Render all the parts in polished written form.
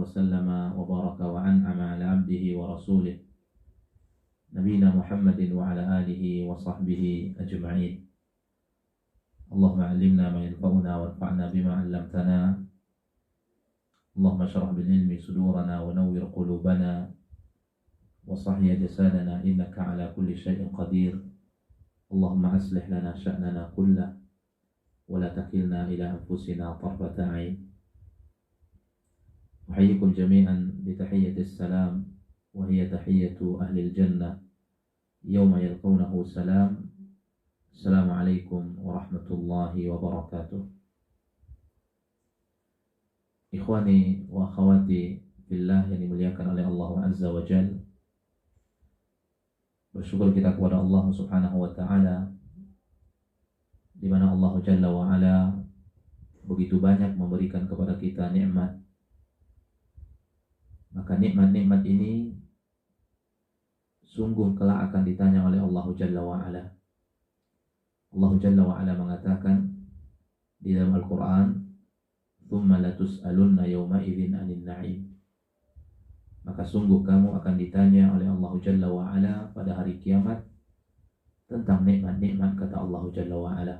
وسلم وبارك وأنعم على عبده ورسوله نبينا محمد وعلى آله وصحبه أجمعين. اللهم علمنا ما ينفعنا وانفعنا بما علمتنا. اللهم اشرح بالعلم صدورنا ونور قلوبنا وصحي جسادنا إنك على كل شيء قدير. اللهم أصلح لنا شأننا كله ولا تكلنا إلى أنفسنا طرفة عين. أحييكم جميعا بتحية السلام وهي تحية أهل الجنة يوم يلقونه سلام. السلام عليكم ورحمة الله وبركاته. Ikhwani wa akhwati fillah yang dimuliakan oleh Allah Azza wa Jalla, bersyukur kita kepada Allah Subhanahu wa Ta'ala, di mana Allah Jalla wa Ala begitu banyak memberikan kepada kita nikmat. Maka nikmat-nikmat ini sungguh kelak akan ditanya oleh Allah Jalla wa Ala. Allah Jalla wa Ala mengatakan di dalam Al-Quran, "Tsumma latus'alunna yawma idzin 'anil na'im." Maka sungguh kamu akan ditanya oleh Allah Jalla wa Ala pada hari kiamat tentang nikmat-nikmat, kata Allah Jalla wa Ala.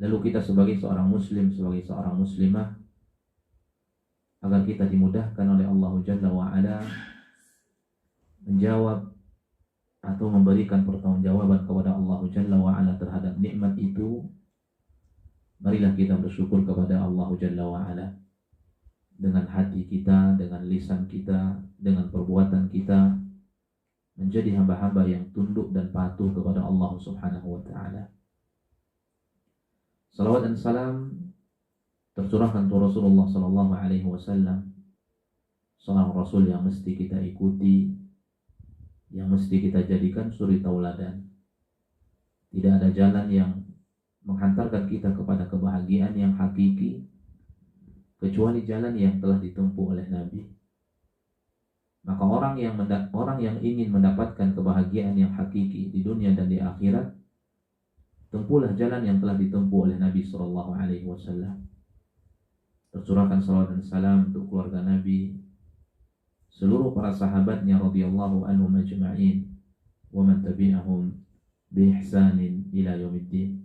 Lalu kita sebagai seorang muslim, sebagai seorang muslimah, agar kita dimudahkan oleh Allah Jalla wa Ala menjawab atau memberikan pertanggungjawaban kepada Allah Jalla wa Ala terhadap nikmat itu, marilah kita bersyukur kepada Allah Jalla wa Ala dengan hati kita, dengan lisan kita, dengan perbuatan kita, menjadi hamba-hamba yang tunduk dan patuh kepada Allah Subhanahu wa Ta'ala. Salawat dan salam tercurahkan untuk Rasulullah sallallahu alaihi wasallam, seorang rasul yang mesti kita ikuti, yang mesti kita jadikan suri tauladan. Tidak ada jalan yang menghantarkan kita kepada kebahagiaan yang hakiki kecuali jalan yang telah ditempuh oleh Nabi. Maka orang yang ingin mendapatkan kebahagiaan yang hakiki di dunia dan di akhirat, tempuhlah jalan yang telah ditempuh oleh Nabi sallallahu alaihi wasallam. Tercurahkan salawat dan salam untuk keluarga Nabi, seluruh para sahabatnya radhiyallahu anhum ajma'in, wa man tabi'ahum bi ihsanin ila yaumiddin.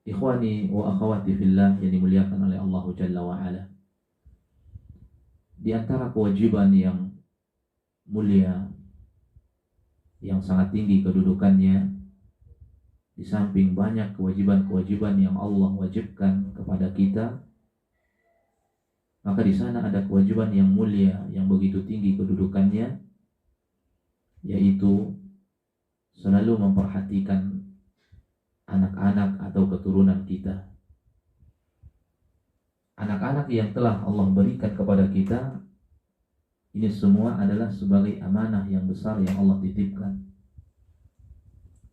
Ikhwani wa akhwati fillah yang dimuliakan oleh Allah Jalla wa Ala, di antara kewajiban yang mulia, yang sangat tinggi kedudukannya, di samping banyak kewajiban-kewajiban yang Allah wajibkan kepada kita, maka di sana ada kewajiban yang mulia, yang begitu tinggi kedudukannya, yaitu selalu memperhatikan anak-anak atau keturunan kita. Anak-anak yang telah Allah berikan kepada kita, ini semua adalah sebagai amanah yang besar yang Allah titipkan.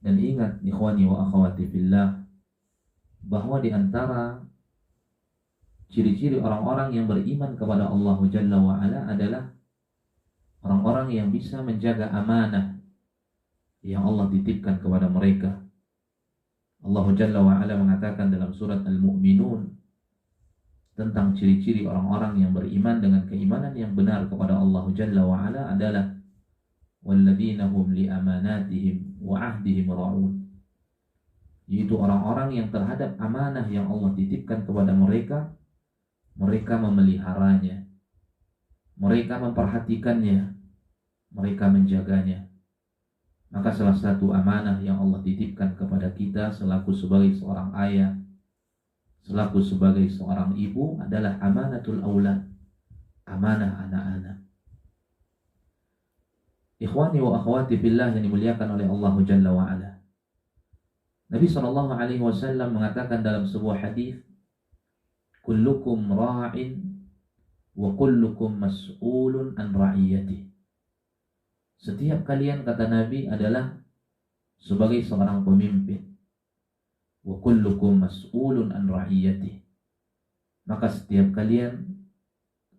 Dan ingat ikhwani wa akhwati fillah, bahwa di antara ciri-ciri orang-orang yang beriman kepada Allah Jalla wa Ala adalah orang-orang yang bisa menjaga amanah yang Allah titipkan kepada mereka. Allah Jalla wa Ala mengatakan dalam surat Al-Mu'minun tentang ciri-ciri orang-orang yang beriman dengan keimanan yang benar kepada Allah Jalla wa Ala adalah walladzina hum li amanatihim wa ahdihim ra'un, yaitu orang-orang yang terhadap amanah yang Allah titipkan kepada mereka, mereka memeliharanya, mereka memperhatikannya, mereka menjaganya. Maka salah satu amanah yang Allah titipkan kepada kita selaku sebagai seorang ayah, selaku sebagai seorang ibu adalah amanatul aulad, amanah anak-anak. Ikhwani wa akhwati fillah yang dimuliakan oleh Allah Jalla wa Ala, Nabi sallallahu alaihi wasallam mengatakan dalam sebuah hadis, kullukum ra'in wa kullukum mas'ulun an ra'iyati. Setiap kalian, kata Nabi, adalah sebagai seorang pemimpin. Wa kullukum mas'ulun an ra'iyati. Maka setiap kalian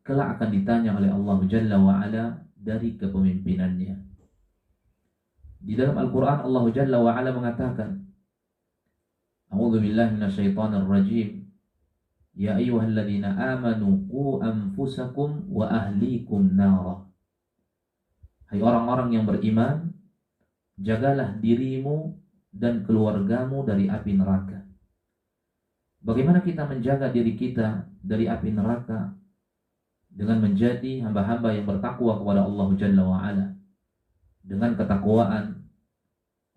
kelak akan ditanya oleh Allah Jalla wa Ala dari kepemimpinannya. Di dalam Al-Quran Allah Jalla wa'ala mengatakan, A'udzu billahi minasyaitonir rajim, Ya ayyuhalladzina amanu qu anfusakum wa ahlikum nara. Hai orang-orang yang beriman, jagalah dirimu dan keluargamu dari api neraka. Bagaimana kita menjaga diri kita dari api neraka? Dengan menjadi hamba-hamba yang bertakwa kepada Allah Jalla wa'ala. Dengan ketakwaan,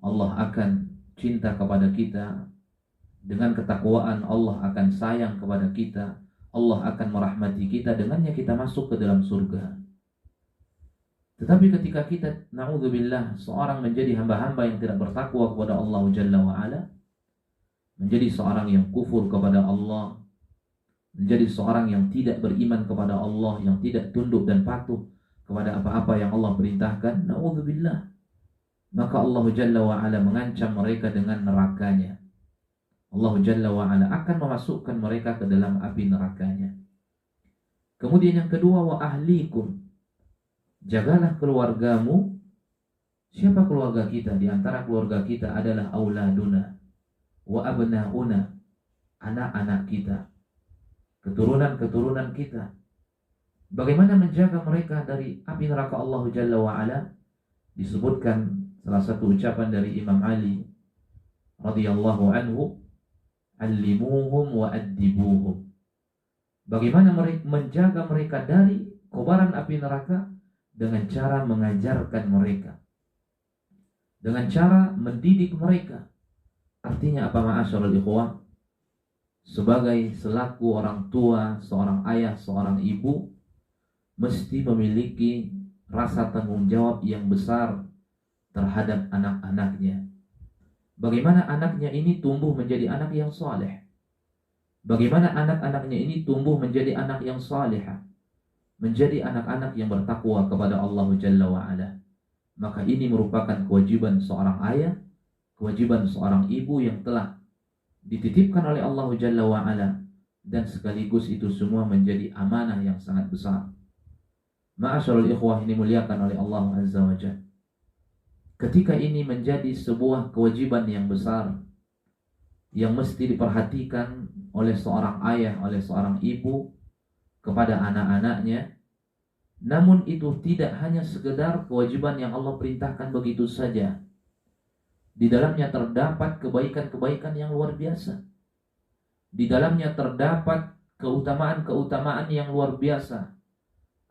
Allah akan cinta kepada kita. Dengan ketakwaan, Allah akan sayang kepada kita. Allah akan merahmati kita. Dengannya kita masuk ke dalam surga. Tetapi ketika kita, na'udzubillah, seorang menjadi hamba-hamba yang tidak bertakwa kepada Allah Jalla wa'ala, menjadi seorang yang kufur kepada Allah, menjadi seorang yang tidak beriman kepada Allah, yang tidak tunduk dan patuh kepada apa-apa yang Allah perintahkan, na'udzubillah, maka Allah Jalla wa'ala mengancam mereka dengan nerakanya. Allah Jalla wa'ala akan memasukkan mereka ke dalam api nerakanya. Kemudian yang kedua, wa ahlikum, jagalah keluargamu. Siapa keluarga kita? Di antara keluarga kita adalah auladuna wa abnauna, anak-anak kita, keturunan-keturunan kita. Bagaimana menjaga mereka dari api neraka Allah Jalla wa'ala? Disebutkan salah satu ucapan dari Imam Ali radhiyallahu anhu, allimuhum wa addibuhum. Bagaimana menjaga mereka dari kobaran api neraka? Dengan cara mengajarkan mereka, dengan cara mendidik mereka. Artinya apa, ma'asyiral ikhwah? Sebagai selaku orang tua, seorang ayah, seorang ibu, mesti memiliki rasa tanggung jawab yang besar terhadap anak-anaknya. Bagaimana anaknya ini tumbuh menjadi anak yang saleh? Bagaimana anak-anaknya ini tumbuh menjadi anak yang salihah, menjadi anak-anak yang bertakwa kepada Allah Jalla wa'ala? Maka ini merupakan kewajiban seorang ayah, kewajiban seorang ibu yang telah dititipkan oleh Allah Jalla wa'ala, dan sekaligus itu semua menjadi amanah yang sangat besar. Ma'asyarul ikhwah ini muliakan oleh Allah Azza wa Jalla. Ketika ini menjadi sebuah kewajiban yang besar yang mesti diperhatikan oleh seorang ayah, oleh seorang ibu kepada anak-anaknya, namun itu tidak hanya sekedar kewajiban yang Allah perintahkan begitu saja. Di dalamnya terdapat kebaikan-kebaikan yang luar biasa. Di dalamnya terdapat keutamaan-keutamaan yang luar biasa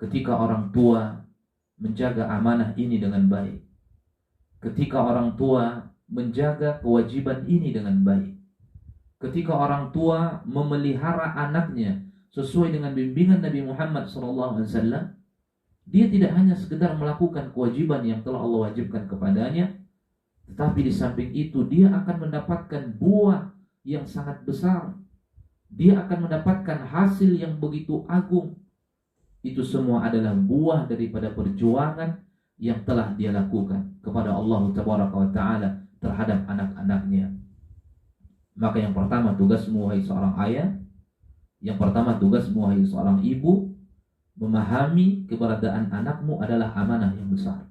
ketika orang tua menjaga amanah ini dengan baik. Ketika orang tua menjaga kewajiban ini dengan baik. Ketika orang tua memelihara anaknya sesuai dengan bimbingan Nabi Muhammad SAW, dia tidak hanya sekedar melakukan kewajiban yang telah Allah wajibkan kepadanya, tetapi di samping itu dia akan mendapatkan buah yang sangat besar. Dia akan mendapatkan hasil yang begitu agung. Itu semua adalah buah daripada perjuangan yang telah dia lakukan kepada Allah Tabaraka wa Ta'ala terhadap anak-anaknya. Maka yang pertama tugasmu wahai seorang ayah, yang pertama tugasmu wahai seorang ibu, memahami keberadaan anakmu adalah amanah yang besar.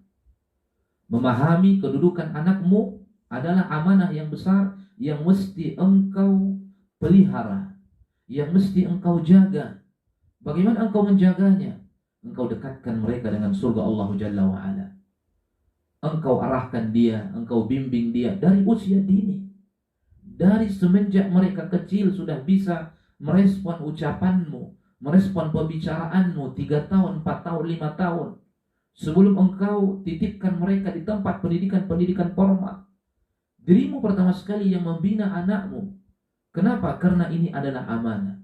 Memahami kedudukan anakmu adalah amanah yang besar yang mesti engkau pelihara, yang mesti engkau jaga. Bagaimana engkau menjaganya? Engkau dekatkan mereka dengan surga Allah Jalla wa'ala. Engkau arahkan dia, engkau bimbing dia dari usia dini. Dari semenjak mereka kecil sudah bisa merespon ucapanmu, merespon pembicaraanmu, 3 tahun, 4 tahun, 5 tahun. Sebelum engkau titipkan mereka di tempat pendidikan-pendidikan formal, dirimu pertama sekali yang membina anakmu. Kenapa? Karena ini adalah amanah.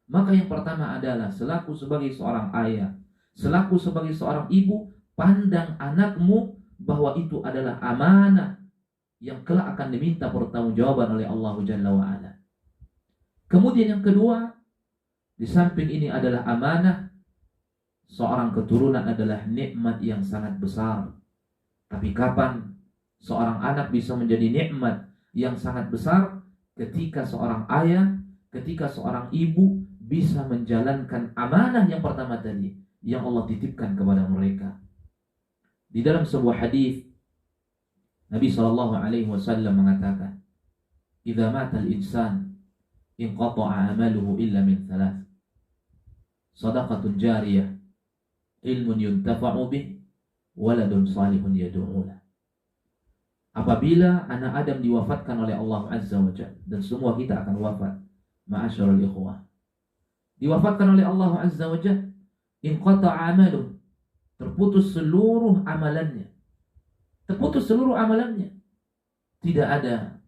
Maka yang pertama adalah selaku sebagai seorang ayah, selaku sebagai seorang ibu, pandang anakmu bahwa itu adalah amanah yang kelak akan diminta pertanggungjawaban oleh Allah Jalla wa'ala. Kemudian yang kedua, di samping ini adalah amanah, seorang keturunan adalah nikmat yang sangat besar. Tapi kapan seorang anak bisa menjadi nikmat yang sangat besar? Ketika seorang ayah, ketika seorang ibu bisa menjalankan amanah yang pertama tadi yang Allah titipkan kepada mereka. Di dalam sebuah hadis Nabi SAW mengatakan, "Idza mata al-insan inqata'a amaluhu illa min thalath. Shadaqatun jariyah, ilmun yuntafa'u bih, waladun salihun yad'u lah. Apabila anak Adam diwafatkan oleh Allah Azza wa Jalla, dan semua kita akan wafat, ma'asyarul ikhwah, diwafatkan oleh Allah Azza wa Jalla, inqata'a amaluhu, terputus seluruh amalannya. Terputus seluruh amalannya. Tidak ada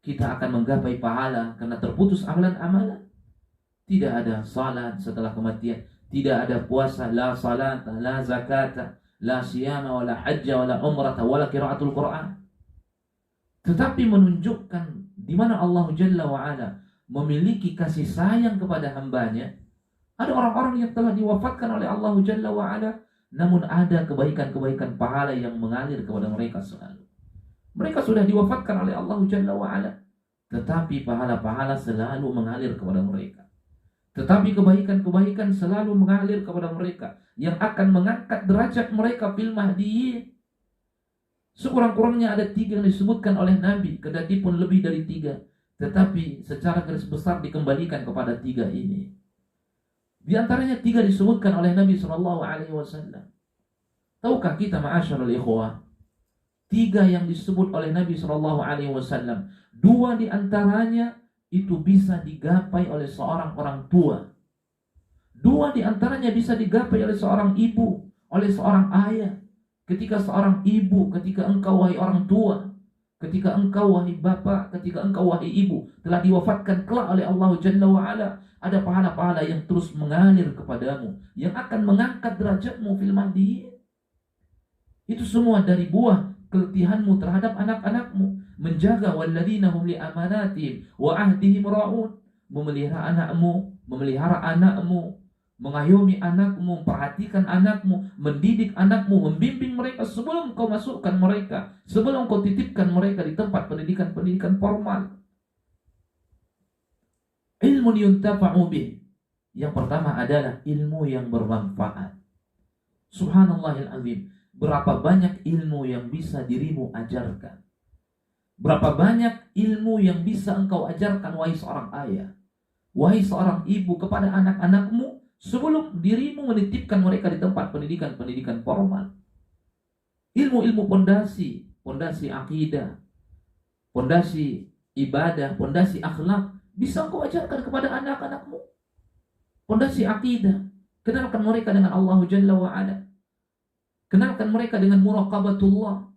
kita akan menggapai pahala karena terputus amalan-amalan. Tidak ada salat setelah kematian, tidak ada puasa, la salat, la zakat, la siyama, wala hajja, wala umrata, wala qiraatul Quran. Tetapi menunjukkan di mana Allah Jalla wa Ala memiliki kasih sayang kepada hambanya. Ada orang-orang yang telah diwafatkan oleh Allah Jalla wa Ala, namun ada kebaikan-kebaikan pahala yang mengalir kepada mereka selalu. Mereka sudah diwafatkan oleh Allah Jalla wa Ala, tetapi pahala-pahala selalu mengalir kepada mereka. Tetapi kebaikan-kebaikan selalu mengalir kepada mereka yang akan mengangkat derajat mereka fil mahdiyyin. Sekurang-kurangnya ada 3 yang disebutkan oleh Nabi, kendati pun lebih dari 3, tetapi secara garis besar dikembalikan kepada 3 ini. Di antaranya 3 disebutkan oleh Nabi SAW. Tahukah kita ma'asyarul ikhwah, 3 yang disebut oleh Nabi SAW, 2 di antaranya itu bisa digapai oleh seorang orang tua. 2 di antaranya bisa digapai oleh seorang ibu, oleh seorang ayah. Ketika seorang ibu, ketika engkau wahai orang tua, ketika engkau wahai bapak, ketika engkau wahai ibu telah diwafatkan kelak oleh Allah Jalla wa Ala, ada pahala-pahala yang terus mengalir kepadamu, yang akan mengangkat derajatmu fil mahdiyyin. Itu semua dari buah keletihanmu terhadap anak-anakmu, menjaga walladzina hum li amanatihim wa ahdihim ra'un, memelihara anakmu, mengayomi anakmu, perhatikan anakmu, mendidik anakmu, membimbing mereka sebelum kau masukkan mereka, sebelum kau titipkan mereka di tempat pendidikan formal. Ilmun yuntafa'u bih. Yang pertama adalah ilmu yang bermanfaat. Subhanallahil azim. Berapa banyak ilmu yang bisa dirimu ajarkan. Berapa banyak ilmu yang bisa engkau ajarkan wahai seorang ayah, wahai seorang ibu kepada anak-anakmu sebelum dirimu menitipkan mereka di tempat pendidikan formal. Ilmu-ilmu pondasi akidah, pondasi ibadah, pondasi akhlak bisa engkau ajarkan kepada anak-anakmu. Pondasi akidah, kenalkan mereka dengan Allah Jalla wa Ala. Kenalkan mereka dengan muraqabatullah.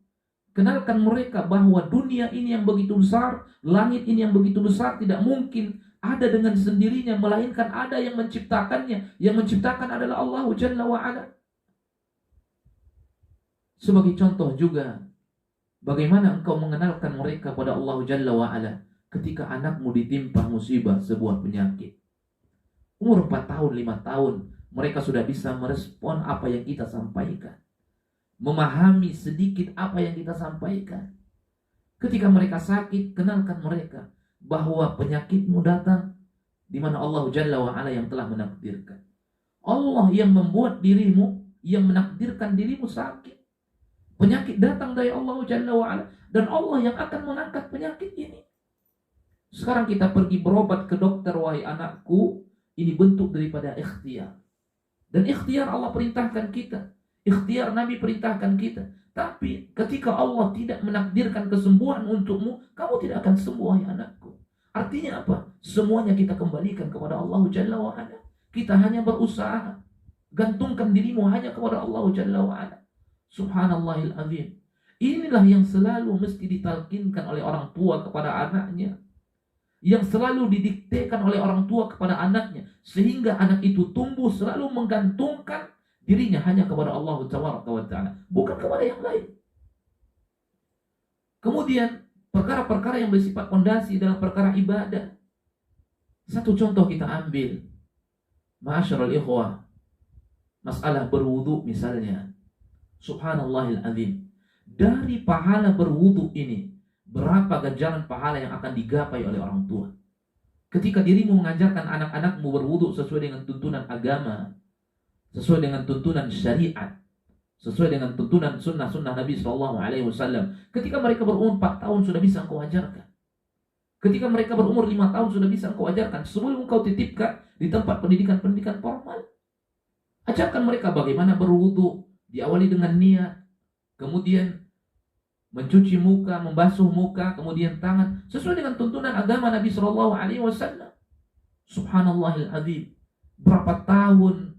Kenalkan mereka bahwa dunia ini yang begitu besar, langit ini yang begitu besar, tidak mungkin ada dengan sendirinya, melainkan ada yang menciptakannya. Yang menciptakan adalah Allah Jalla wa Ala. Sebagai contoh juga, bagaimana engkau mengenalkan mereka pada Allah Jalla wa Ala ketika anakmu ditimpa musibah sebuah penyakit. Umur 4 tahun, 5 tahun, mereka sudah bisa merespon apa yang kita sampaikan, memahami sedikit apa yang kita sampaikan. Ketika mereka sakit, kenalkan mereka bahwa penyakitmu datang di mana Allah Jalla wa Ala yang telah menakdirkan. Allah yang membuat dirimu, yang menakdirkan dirimu sakit. Penyakit datang dari Allah Jalla wa Ala, dan Allah yang akan mengangkat penyakit ini. Sekarang kita pergi berobat ke dokter, wahai anakku, ini bentuk daripada ikhtiar. Dan ikhtiar Allah perintahkan kita, ikhtiar Nabi perintahkan kita. Tapi ketika Allah tidak menakdirkan kesembuhan untukmu, kamu tidak akan sembuh, wahai anakku. Artinya apa? Semuanya kita kembalikan kepada Allah Jalla wa Ala. Kita hanya berusaha, gantungkan dirimu hanya kepada Allah Jalla wa Ala. Subhanallahil azim. Inilah yang selalu mesti ditalkinkan oleh orang tua kepada anaknya, yang selalu didiktekan oleh orang tua kepada anaknya, sehingga anak itu tumbuh selalu menggantungkan dirinya hanya kepada Allah Ta'ala, bukan kepada yang lain. Kemudian perkara-perkara yang bersifat fondasi dalam perkara ibadah. Satu contoh kita ambil, ma'asyarul ikhwah, masalah berwudu misalnya. Subhanallahil azim. Dari pahala berwudu ini, berapa ganjaran pahala yang akan digapai oleh orang tua ketika dirimu mengajarkan anak-anakmu berwudu sesuai dengan tuntunan agama, sesuai dengan tuntunan syariat, sesuai dengan tuntunan sunnah-sunnah Nabi SAW. Ketika mereka berumur 4 tahun sudah bisa engkau ajarkan. Ketika mereka berumur 5 tahun sudah bisa engkau ajarkan. Sebelum engkau titipkan di tempat pendidikan formal, ajarkan mereka bagaimana berwudu, diawali dengan niat, kemudian mencuci muka, membasuh muka, kemudian tangan, sesuai dengan tuntunan agama Nabi Shallallahu Alaihi Wasallam. Subhanallahil Azim, berapa tahun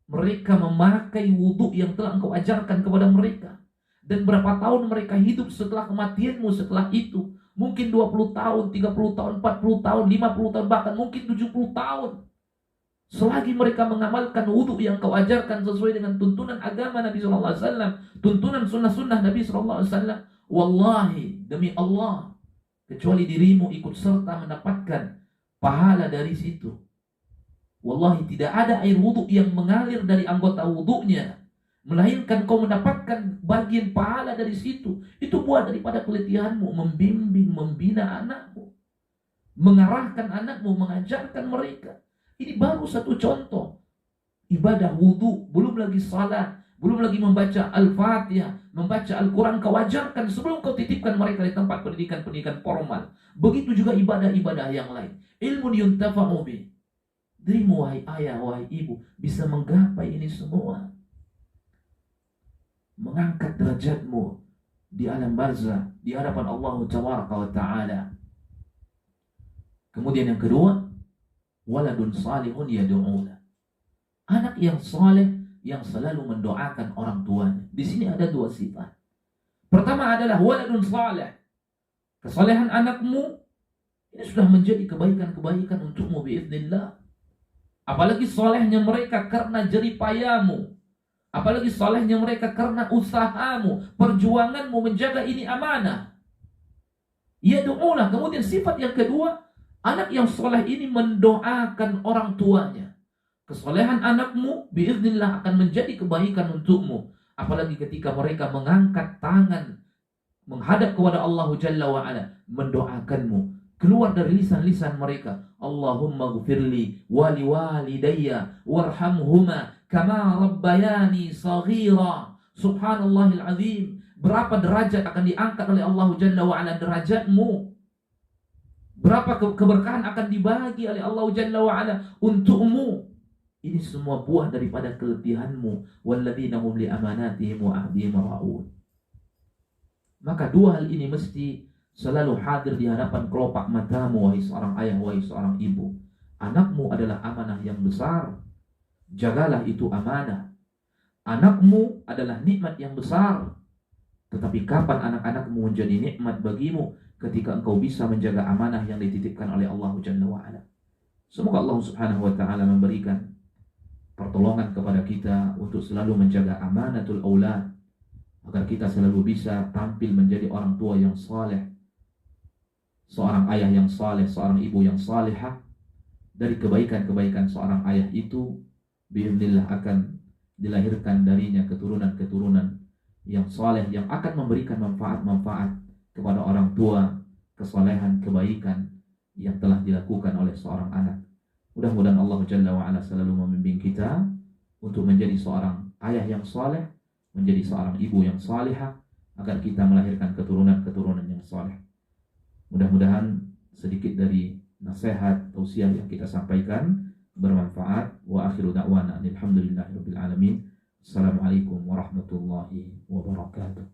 mereka memakai wudu yang telah engkau ajarkan kepada mereka, dan berapa tahun mereka hidup setelah kematianmu setelah itu. Mungkin 20 tahun, 30 tahun, 40 tahun, 50 tahun, bahkan mungkin 70 tahun. Selagi mereka mengamalkan wudhu yang kau ajarkan sesuai dengan tuntunan agama Nabi SAW, tuntunan sunnah-sunnah Nabi SAW, wallahi, demi Allah, kecuali dirimu ikut serta mendapatkan pahala dari situ. Wallahi, tidak ada air wudhu yang mengalir dari anggota wudhunya, melainkan kau mendapatkan bagian pahala dari situ. Itu buah daripada keletihanmu membimbing, membina anakmu, mengarahkan anakmu, mengajarkan mereka. Ini baru satu contoh ibadah wudhu, belum lagi salat, belum lagi membaca Al-Fatihah, membaca Al-Quran. Kau ajarkan sebelum kau titipkan mereka di tempat pendidikan formal. Begitu juga ibadah-ibadah yang lain. Ilmu yuntafa'u bih. Dirimu wahai ayah, wahai ibu, bisa menggapai ini semua, mengangkat derajatmu di alam barzah di hadapan Allah Ta'ala. Kemudian yang kedua, waladun salihun yad'ulah. Anak yang saleh yang selalu mendoakan orang tuanya. Di sini ada dua sifat. Pertama adalah waladun salih. Kesalehan anakmu ini sudah menjadi kebaikan-kebaikan untukmu biiznillah. Apalagi salehnya mereka karena jerih payahmu. Apalagi salehnya mereka karena usahamu, perjuanganmu menjaga ini amanah. Yad'ulah. Kemudian sifat yang kedua, anak yang saleh ini mendoakan orang tuanya. Kesalehan anakmu biiznillah akan menjadi kebaikan untukmu. Apalagi ketika mereka mengangkat tangan menghadap kepada Allah Jalla wa Ala, mendoakanmu. Keluar dari lisan-lisan mereka, Allahumma ghfirli wali walidayya warhamhuma kama rabbayani saghira. Subhanallahil azim. Berapa derajat akan diangkat oleh Allah Jalla wa Ala derajatmu. Berapa keberkahan akan dibagi oleh Allah Jalla wa Ala untukmu. Ini semua buah daripada keletihanmu. Walladzina hum li amanatihim wa ahdihim ra'un. Maka dua hal ini mesti selalu hadir di hadapan kelopak matamu, wahai seorang ayah, wahai seorang ibu. Anakmu adalah amanah yang besar. Jagalah itu amanah. Anakmu adalah nikmat yang besar. Tetapi kapan anak-anakmu menjadi nikmat bagimu? Ketika engkau bisa menjaga amanah yang dititipkan oleh Allah Jalla wa'ala. Semoga Allah Subhanahu wa ta'ala memberikan pertolongan kepada kita untuk selalu menjaga amanatul aulad, agar kita selalu bisa tampil menjadi orang tua yang saleh, seorang ayah yang saleh, seorang ibu yang salihah. Dari kebaikan-kebaikan seorang ayah itu biiznillah akan dilahirkan darinya keturunan-keturunan yang saleh, yang akan memberikan manfaat-manfaat kepada orang tua, kesalehan, kebaikan yang telah dilakukan oleh seorang anak. Mudah-mudahan Allah Jalla wa'ala selalu membimbing kita untuk menjadi seorang ayah yang saleh, menjadi seorang ibu yang salihah, agar kita melahirkan keturunan-keturunan yang saleh. Mudah-mudahan sedikit dari nasihat tausiah yang kita sampaikan bermanfaat. Wa akhiru da'wana alhamdulillahirabbil alamin. Assalamualaikum warahmatullahi wabarakatuh.